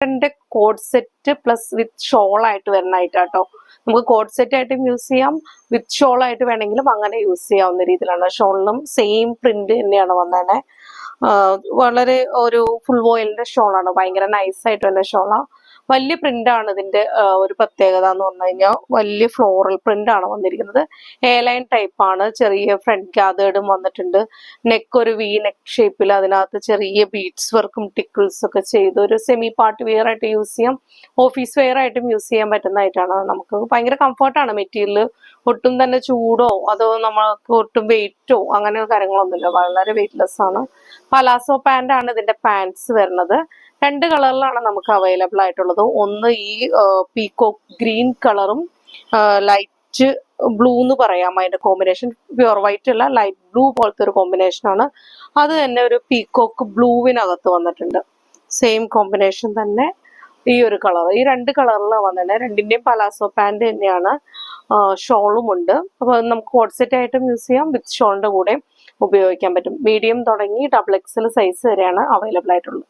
Code set plus വിത്ത് shawl ആയിട്ട് വരുന്നതായിട്ടാട്ടോ. നമുക്ക് code set ആയിട്ടും യൂസ് ചെയ്യാം, വിത്ത് ഷോൾ ആയിട്ട് വേണമെങ്കിലും അങ്ങനെ യൂസ് ചെയ്യാവുന്ന രീതിയിലാണ്. ഷോളിനും സെയിം പ്രിന്റ് തന്നെയാണ് വന്നത്. വളരെ ഒരു ഫുൾ വോയിലിന്റെ ഷോളാണ്, ഭയങ്കര നൈസായിട്ട് വരുന്ന ഷോളാണ്. വലിയ പ്രിന്റ് ആണ് ഇതിന്റെ ഒരു പ്രത്യേകത എന്ന് പറഞ്ഞു കഴിഞ്ഞാൽ വലിയ ഫ്ലോറൽ പ്രിന്റ് ആണ് വന്നിരിക്കുന്നത്. എ ലൈൻ ടൈപ്പ് ആണ്, ചെറിയ ഫ്രണ്ട് ഗാതേർഡും വന്നിട്ടുണ്ട്. നെക്ക് ഒരു വി നെക്ക് ഷേപ്പിൽ, അതിനകത്ത് ചെറിയ ബീഡ്സ് വർക്കും ടിക്കിൾസ് ഒക്കെ ചെയ്ത് ഒരു സെമി പാർട്ടി വെയർ ആയിട്ട് യൂസ് ചെയ്യാം, ഓഫീസ് വെയർ ആയിട്ടും യൂസ് ചെയ്യാൻ പറ്റുന്നതായിട്ടാണ്. നമുക്ക് ഭയങ്കര കംഫർട്ടാണ് മെറ്റീരിയൽ. ഒട്ടും തന്നെ ചൂടോ അതോ നമ്മൾക്ക് ഒട്ടും വെയിറ്റോ അങ്ങനെ കാര്യങ്ങളൊന്നുമില്ല, വളരെ വെയിറ്റ്ലെസ് ആണ്. പലാസോ പാന്റ് ആണ് ഇതിന്റെ പാൻസ് വരുന്നത്. 2 കളറിലാണ് നമുക്ക് അവൈലബിൾ ആയിട്ടുള്ളത്. ഒന്ന് ഈ പീകോക്ക് ഗ്രീൻ കളറും ലൈറ്റ് ബ്ലൂ എന്ന് പറയാം അതിന്റെ കോമ്പിനേഷൻ. പ്യുവർ വൈറ്റ് അല്ല, ലൈറ്റ് ബ്ലൂ പോലത്തെ ഒരു കോമ്പിനേഷൻ ആണ്. അത് തന്നെ ഒരു പീകോക്ക് ബ്ലൂവിനകത്ത് വന്നിട്ടുണ്ട്. സെയിം കോമ്പിനേഷൻ തന്നെ ഈ ഒരു കളർ. ഈ 2 കളറിലാണ് വന്നത്. രണ്ടിന്റെയും പലാസോ പാന്റ് തന്നെയാണ്. ഷോളും ഉണ്ട്. അപ്പൊ നമുക്ക് കോഡ് സെറ്റ് ആയിട്ടും യൂസ് ചെയ്യാം, വിത്ത് ഷോളിന്റെ കൂടെ ഉപയോഗിക്കാൻ പറ്റും. മീഡിയം തുടങ്ങി XXL സൈസ് വരെയാണ് അവൈലബിൾ ആയിട്ടുള്ളത്.